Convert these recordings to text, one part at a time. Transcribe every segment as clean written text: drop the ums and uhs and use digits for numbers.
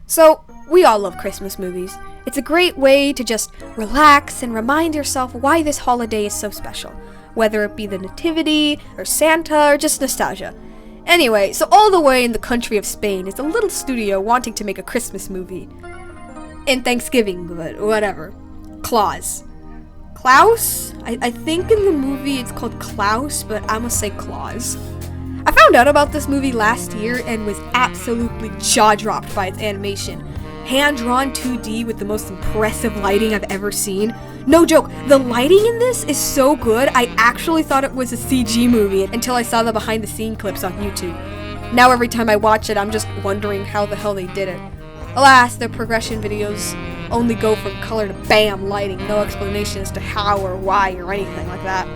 So, we all love Christmas movies. It's a great way to just relax and remind yourself why this holiday is so special, whether it be the Nativity, or Santa, or just nostalgia. Anyway, so all the way in the country of Spain is a little studio wanting to make a Christmas movie. In Thanksgiving, but whatever. Klaus. I think in the movie it's called Klaus, but I'm gonna say Klaus. I found out about this movie last year and was absolutely jaw-dropped by its animation. Hand-drawn 2D with the most impressive lighting I've ever seen. No joke, the lighting in this is so good, I actually thought it was a CG movie until I saw the behind-the-scenes clips on YouTube. Now every time I watch it, I'm just wondering how the hell they did it. Alas, their progression videos only go from color to bam lighting, no explanation as to how or why or anything like that.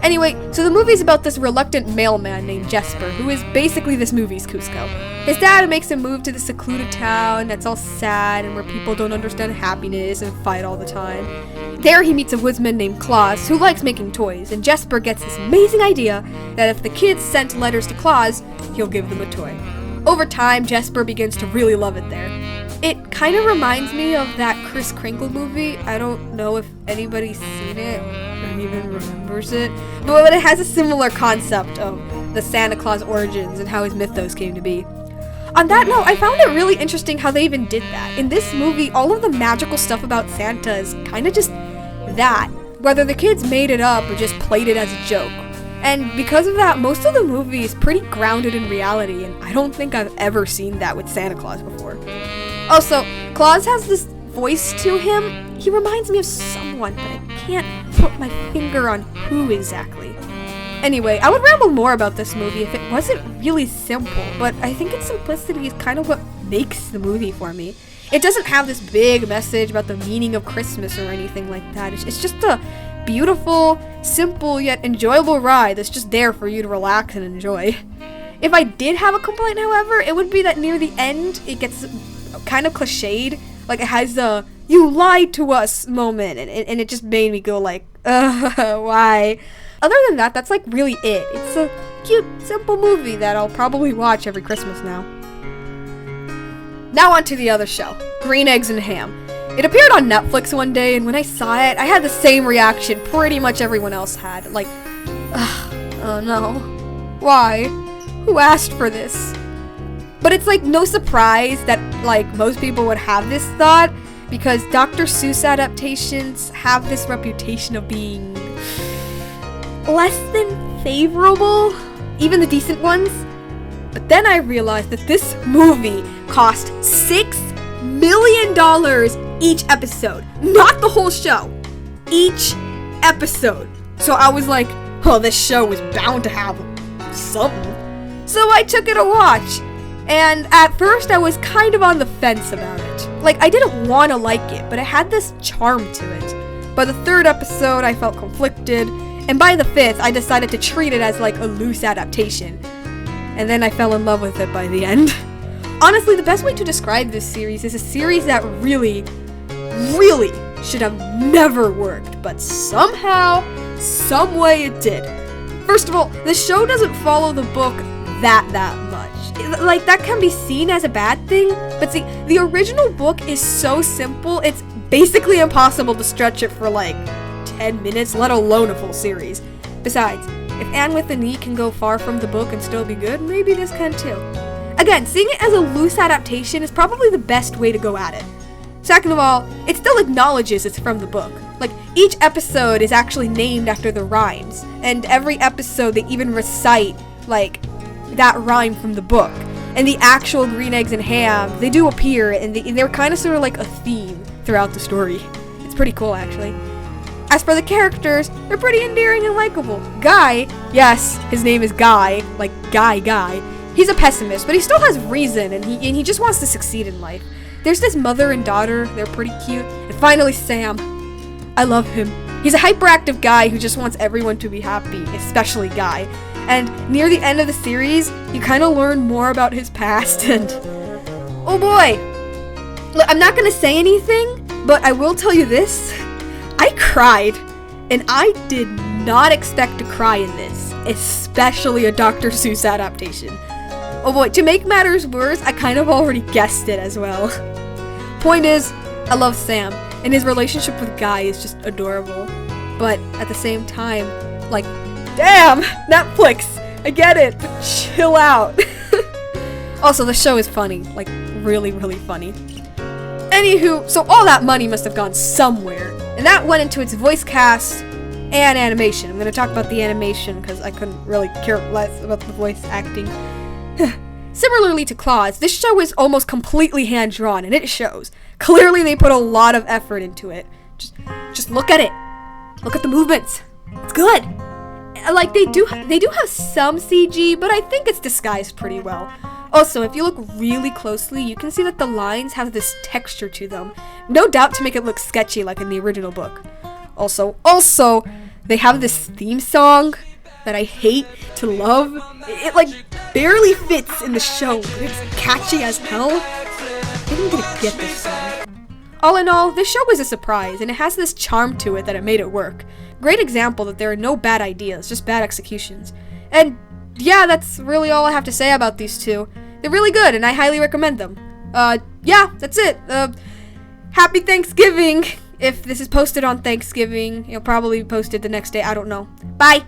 Anyway, so the movie's about this reluctant mailman named Jesper, who is basically this movie's Cusco. His dad makes him move to this secluded town that's all sad and where people don't understand happiness and fight all the time. There he meets a woodsman named Klaus, who likes making toys, and Jesper gets this amazing idea that if the kids sent letters to Klaus, he'll give them a toy. Over time, Jesper begins to really love it there. It kind of reminds me of that Kris Kringle movie. I don't know if anybody's seen it or even remembers it, but it has a similar concept of the Santa Claus origins and how his mythos came to be. On that note, I found it really interesting how they even did that. In this movie, all of the magical stuff about Santa is kind of just that, whether the kids made it up or just played it as a joke. And because of that, most of the movie is pretty grounded in reality, and I don't think I've ever seen that with Santa Claus before. Also, Klaus has this voice to him. He reminds me of someone, but I can't put my finger on who exactly. Anyway, I would ramble more about this movie if it wasn't really simple, but I think its simplicity is kind of what makes the movie for me. It doesn't have this big message about the meaning of Christmas or anything like that. It's just a beautiful, simple, yet enjoyable ride that's just there for you to relax and enjoy. If I did have a complaint, however, it would be that near the end, it gets kind of cliched. Like, it has the "you lied to us" moment, and it just made me go like, why? Other than that, that's like really it. It's a cute, simple movie that I'll probably watch every Christmas now. Now on to the other show, Green Eggs and Ham. It appeared on Netflix one day, and when I saw it, I had the same reaction pretty much everyone else had. Like, oh no. Why? Who asked for this? But it's like no surprise that like most people would have this thought, because Dr. Seuss adaptations have this reputation of being less than favorable, even the decent ones. But then I realized that this movie cost $6 million each episode. Not the whole show. Each episode. So I was like, oh, this show was bound to have something. So I took it a watch. And at first I was kind of on the fence about it. Like, I didn't want to like it, but it had this charm to it. By the third episode, I felt conflicted. And by the fifth, I decided to treat it as like a loose adaptation. And then I fell in love with it by the end. Honestly, the best way to describe this series is a series that really should have never worked, but somehow, some way it did. First of all, the show doesn't follow the book that much. Like, that can be seen as a bad thing, but see, the original book is so simple, it's basically impossible to stretch it for like 10 minutes, let alone a full series. Besides, if Anne with an E can go far from the book and still be good, maybe this can too. Again, seeing it as a loose adaptation is probably the best way to go at it. Second of all, it still acknowledges it's from the book. Like, each episode is actually named after the rhymes, and every episode they even recite, like, that rhyme from the book. And the actual Green Eggs and Ham, they do appear, and they're kind of sort of like a theme throughout the story. It's pretty cool, actually. As for the characters, they're pretty endearing and likable. Guy, yes, his name is Guy, like Guy. He's a pessimist, but he still has reason, and he just wants to succeed in life. There's this mother and daughter, they're pretty cute. And finally, Sam. I love him. He's a hyperactive guy who just wants everyone to be happy, especially Guy. And near the end of the series, you kind of learn more about his past, and oh boy. Look, I'm not gonna say anything, but I will tell you this. I cried, and I did not expect to cry in this, especially a Dr. Seuss adaptation. Oh boy, to make matters worse, I kind of already guessed it as well. Point is, I love Sam, and his relationship with Guy is just adorable. But at the same time, like, damn, Netflix, I get it, but chill out. Also, the show is funny, like, really, really funny. Anywho, so all that money must have gone somewhere, and that went into its voice cast and animation. I'm going to talk about the animation because I couldn't really care less about the voice acting. Similarly to Klaus, this show is almost completely hand-drawn, and it shows. Clearly they put a lot of effort into it. Just look at it. Look at the movements. It's good. Like, they do have some CG, but I think it's disguised pretty well. Also, if you look really closely, you can see that the lines have this texture to them. No doubt to make it look sketchy like in the original book. Also, they have this theme song that I hate to love. It like barely fits in the show, but it's catchy as hell. I think I'm gonna get this song. All in all, this show was a surprise, and it has this charm to it that it made it work. Great example that there are no bad ideas, just bad executions. And yeah, that's really all I have to say about these two. They're really good, and I highly recommend them. Yeah, that's it. Happy Thanksgiving! If this is posted on Thanksgiving, it'll probably be posted the next day, I don't know. Bye!